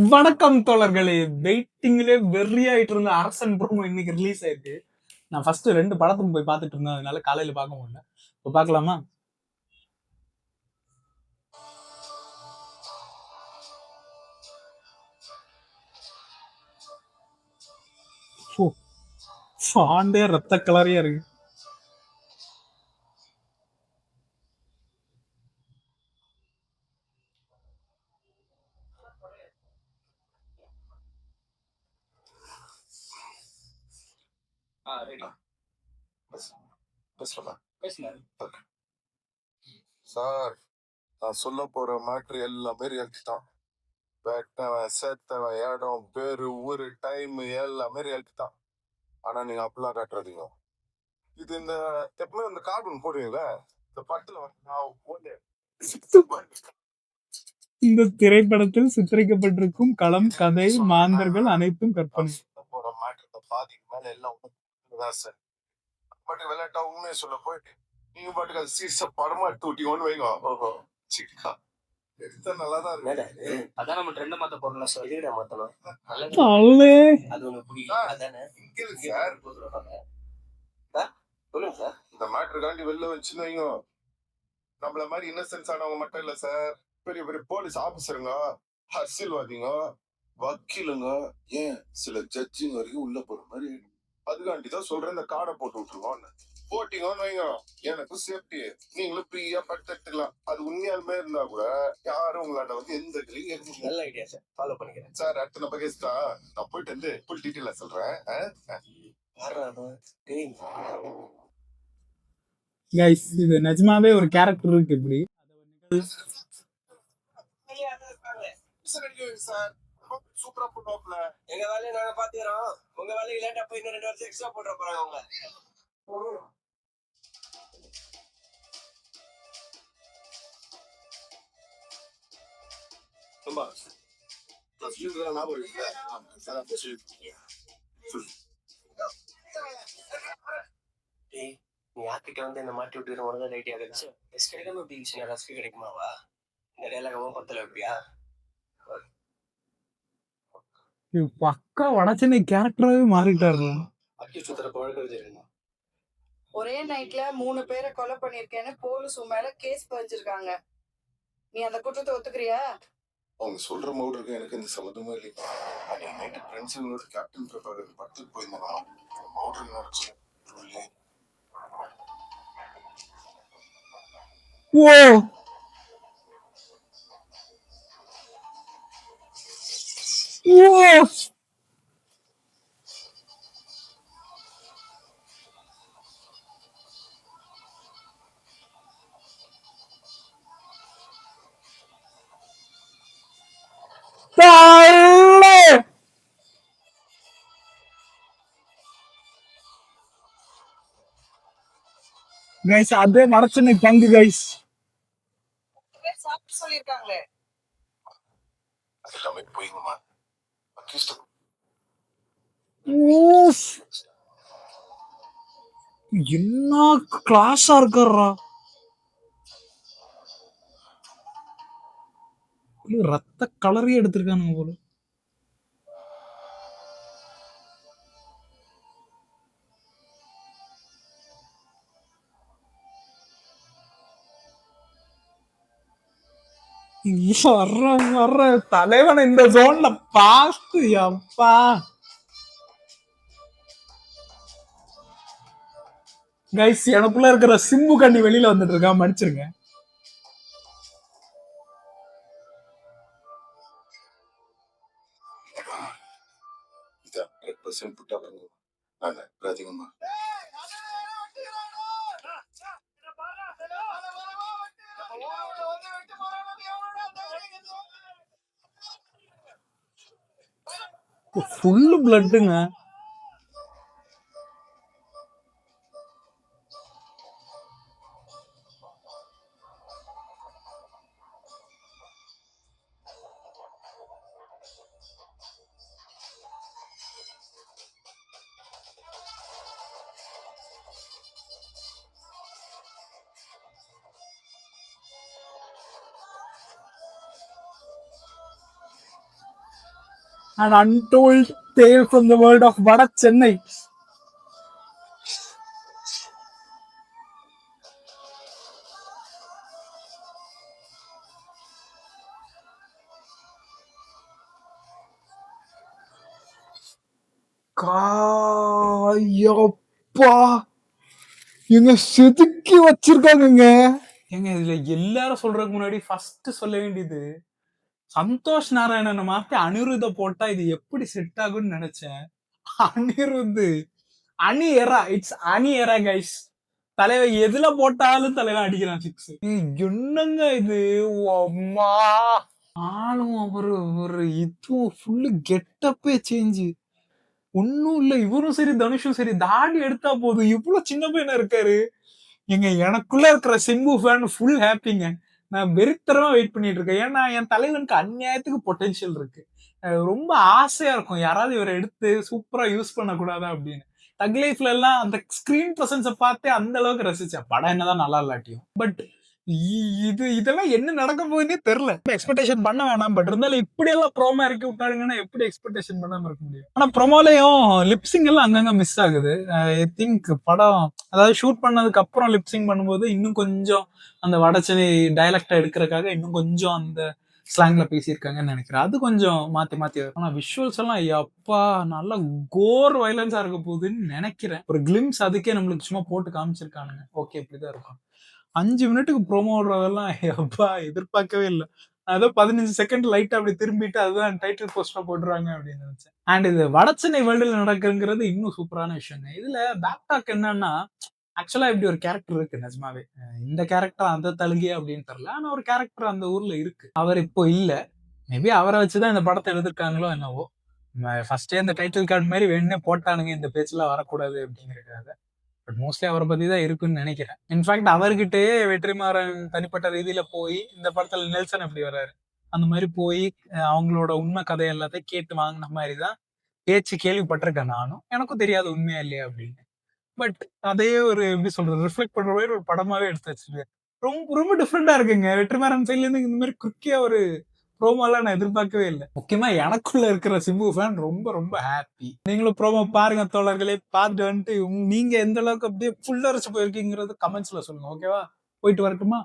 வணக்கம் தோழர்களே. வெயிட்டிங்லே வெறியாயிட்டு இருந்த அரசன் ப்ரோமோ இன்னைக்கு ரிலீஸ் ஆயிருக்கு. நான் ஃபர்ஸ்ட் 2 படத்துக்கும் போய் பார்த்துட்டு இருந்தேன். அதனால காலையில பார்க்க முடியல. இப்போ பார்க்கலாமா? ஓ, ஃபாண்டே ரத்த கலரியா இருக்கு. சார், நான் சொல்ல போற மேட்ரு எல்லாமே ரியாலிட்டி தான். வெட்டவன் செத்தவன் இடம் பேரு ஊரு டைம் எல்லாமே ரியாலிட்டி தான். ஆனா நீங்க அப்படிலாம் காட்டுறதீங்க. இது இந்த எப்பவுமே இந்த கார்ட்டூன் போடுவீங்களே, இந்த படத்துல இந்த திரைப்படத்தில் சித்தரிக்கப்பட்டிருக்கும் களம், கதை, மாந்தர்கள் அனைத்தும் கற்பனை. சொல்ல போற மேட்ரு பாதிக்கு மேல எல்லாம் தான் சார். பட் விளையாட்டா உண்மையை சொல்ல போயிட்டு நீங்க பாட்டுக்கு அது சீர்ஸ படமா எடுத்து விட்டீங்கன்னு வைங்க. ஓஹோ சிக்கா எடுத்தா நல்லாதான் இருக்கு. அதான் நம்ம ட்ரெண்ட் மாத்த போறோம்ல சார். இதுடா மாத்தணும். அல்லே அது உங்களுக்கு பிடிக்கும் அதானே? இங்க இருக்கு சார். சொல்லுங்க சார். இந்த மேட்ருக்காண்டி வெளில வச்சுன்னு வைங்க. நம்மள மாதிரி இன்னசென்ஸ் ஆனவங்க மட்டும் இல்ல சார், பெரிய பெரிய போலீஸ் ஆபீசருங்க, அரசியல்வாதிங்க, வக்கீலுங்க, ஏன் சில ஜட்ஜிங்க வரைக்கும் உள்ள போற மாதிரி. அதுக்காண்டி தான் சொல்றேன், இந்த கார்டை போட்டு விட்டுருவோம். போட்டிங்கன்னு வைங்க, எனக்கும் சேஃப்டி, நீங்களும் ஃப்ரீயா படுத்துக்கலாம். அது உண்மையாலுமே இருந்தா கூட யாரும் உங்களாண்ட வந்து எந்த கிளியும் ஏற்க முடியாது. நல்ல ஐடியா சார், ஃபாலோ பண்ணிக்கிறேன் சார். அடுத்த நம்ம கேஸ்டா நான் போயிட்டு வந்து ஃபுல் டீட்டெயிலா சொல்றேன். கைஸ், இது நிஜமாவே ஒரு கேரக்டர் இருக்கு. இப்படி சார் சூப்பரா பண்ணுவாப்ல. எங்க வேலையை நாங்க பாத்துக்கிறோம். உங்க வேலையை லேட்டா போய் இன்னும் 2 வருஷம் எக்ஸ்ட்ரா போட்டு போறாங்க அவங்க. நீ யார்கிட்ட வந்து இந்த மாட்டி விட்டு உனக்கு ஐடியா கிடைச்சு ரெஸ்ட் கிடைக்காம எப்படி ரெஸ்ட் கிடைக்குமாவா? இந்த டைலாகவும் பத்தல எப்படியா? பக்கா வடச்சென்னை கேரக்டராகவே மாறிட்டாரு. ஒரே நைட்ல 3 பேரை கொலை பண்ணிருக்கேன்னு போலீஸ் மேல கேஸ் பதிஞ்சிருக்காங்க. நீ அந்த குற்றத்தை ஒத்துக்கிறியா? அவங்க சொல்ற மவுடருக்கு எனக்கு எந்த சம்மந்தமும் இல்லை. அன்னைக்கு நைட்டு ஃப்ரெண்ட்ஸுங்களோட கேப்டன் பிரபாகர் படத்துக்கு போயிருந்தாங்க. மவுடர் நடச்சு ஓ ஓ கைஸ், அதே வடச்சென்னை பங்கு கைஸ். சாப்பிட்டு சொல்லிருக்காங்களே. அதெல்லாமே போய்ங்கம்மா. என்ன கிளாஸா இருக்காரா? ரத்த கலரே எடுத்திருக்கானுங்க போல. வர்ற தலைவன் இந்த ஜோன்ல பாஸ்து அப்பா. கைஸ், எனக்குள்ள இருக்கிற சிம்பு கண்ணி வெளியில வந்துட்டு இருக்கா, மன்னிச்சிருங்க. Full பிளட்டுங்க. An untold tale from the world of வட சென்னை. காயப்பா எங்க செதுக்கி வச்சிருக்காங்க. ஏங்க இதுல எல்லாரும் சொல்றதுக்கு முன்னாடி ஃபர்ஸ்ட் சொல்ல வேண்டியது, சந்தோஷ் நாராயணனை மாத்தி அனிருத்த போட்டா இது எப்படி செட் ஆகும்னு நினைச்சேன். அனிருத் அணி எரா, இட்ஸ் அணி எரா கைஸ். தலைவன் எதுல போட்டாலும் தலைவன் அடிக்கிறான் சிக்ஸ். என்னங்க இது, அம்மா ஆளும் அவரு ஒரு இதுவும் ஃபுல்லு கெட்டப்பே சேஞ்சு. ஒன்னும் இல்ல, இவரும் சரி தனுஷும் சரி தாடி எடுத்தா போதும், இவ்வளவு சின்ன பையனா இருக்காரு. எங்க எனக்குள்ள இருக்கிற சிம்பு ஃபேன் ஃபுல் ஹாப்பிங்க. நான் வெறித்தரமா வெயிட் பண்ணிட்டு இருக்கேன். ஏன்னா என் தலைவனுக்கு அநியாயத்துக்கு பொட்டன்ஷியல் இருக்கு. ரொம்ப ஆசையா இருக்கும் யாராவது இவரை எடுத்து சூப்பரா யூஸ் பண்ணக்கூடாதா அப்படின்னு. தக் லைஃப்ல எல்லாம் அந்த ஸ்கிரீன் பிரசன்ஸை பார்த்தே அந்த அளவுக்கு ரசிச்சேன். படம் என்னதான் நல்லா இல்லாட்டியும். பட் இதெல்லாம் என்ன நடக்க போகுதுன்னே தெரியல. எக்ஸ்பெக்டேஷன் பண்ண வேணாம். பட் இருந்தாலும் இப்படி எல்லாம் ப்ரோமோ இறக்கி விட்டாருங்கன்னா எப்படி எக்ஸ்பெக்டேஷன் பண்ணாம இருக்க முடியும். ஆனா ப்ரோமோலையும் லிப்சிங் எல்லாம் அங்கங்க மிஸ் ஆகுது. ஐ திங்க் படம் அதாவது ஷூட் பண்ணதுக்கு அப்புறம் லிப்சிங் பண்ணும்போது இன்னும் கொஞ்சம் அந்த வடச்சென்னை டைலக்டா எடுக்கிறதுக்காக இன்னும் கொஞ்சம் அந்த ஸ்லாங்ல பேசியிருக்காங்கன்னு நினைக்கிறேன். அது கொஞ்சம் மாத்தி மாத்தி வரும். ஆனா விஷுவல்ஸ் எல்லாம் எப்பா நல்லா கோர் வயலன்ஸா இருக்க போகுதுன்னு நினைக்கிறேன். ஒரு கிளிம்ஸ் அதுக்கே நம்மளுக்கு சும்மா போட்டு காமிச்சிருக்கானுங்க. ஓகே இப்படிதான் இருக்கும். 5 மினிட்டுக்கு ப்ரோமோ விடுறதெல்லாம் எப்பா எதிர்பார்க்கவே இல்லை. அதோ 15 செகண்ட் லைட் அப்படி திரும்பிட்டு அதுதான் டைட்டில் போஸ்டா போட்டுருவாங்க அப்படின்னு நினைச்சேன். அண்ட் இது வடச்சென்னை வேர்ல்டுல நடக்குங்கிறது இன்னும் சூப்பரான விஷயங்க. இதுல பேக்டாக் என்னன்னா, ஆக்சுவலா இப்படி ஒரு கேரக்டர் இருக்கு நிஜமாவே. இந்த கேரக்டர் அந்த தழுகே அப்படின்னு தெரியல. ஆனா ஒரு கேரக்டர் அந்த ஊர்ல இருக்கு. அவர் இப்போ இல்ல. மேபி அவரை வச்சுதான் இந்த படத்தை எழுதிருக்காங்களோ என்னவோ. ஃபர்ஸ்டே இந்த டைட்டில் கார்டு மாதிரி வேணும்னே போட்டானுங்க இந்த பேச்செல்லாம் வரக்கூடாது அப்படிங்கிறதுக்காக. பட் மோஸ்ட்லி அவரை பத்தி தான் இருக்குன்னு நினைக்கிறேன். இன்ஃபேக்ட் அவர்கிட்டயே வெற்றிமாறன் தனிப்பட்ட ரீதியில போய் இந்த படத்துல நெல்சன் எப்படி வர்றாரு அந்த மாதிரி போய் அவங்களோட உண்மை கதை எல்லாத்தையும் கேட்டு வாங்கின மாதிரி தான் பேச்சு கேள்விப்பட்டிருக்கேன் நானும். எனக்கும் தெரியாது உண்மையா இல்லையா அப்படின்னு. பட் அதே ஒரு எப்படி சொல்றது ரிஃப்ளெக்ட் பண்ற மாதிரி ஒரு படமாவே எடுத்து வச்சிருக்கேன். ரொம்ப ரொம்ப டிஃப்ரெண்டா இருக்குங்க. வெற்றிமாறன் சைட்ல இருந்து இந்த மாதிரி குறுக்கியா ஒரு ப்ரோமோலாம் நான் எதிர்பார்க்கவே இல்லை. முக்கியமா எனக்குள்ள இருக்கிற சிம்பு ஃபேன் ரொம்ப ரொம்ப ஹாப்பி. நீங்களும் ப்ரோமோ பாருங்க தோழர்களே. பார்த்துட்டு வந்துட்டு நீங்க எந்த அளவுக்கு அப்படியே ஃபுல்லா அரைச்சு போயிருக்கீங்கிறது கமெண்ட்ஸ்ல சொல்லுங்க. ஓகேவா? போயிட்டு வரட்டுமா?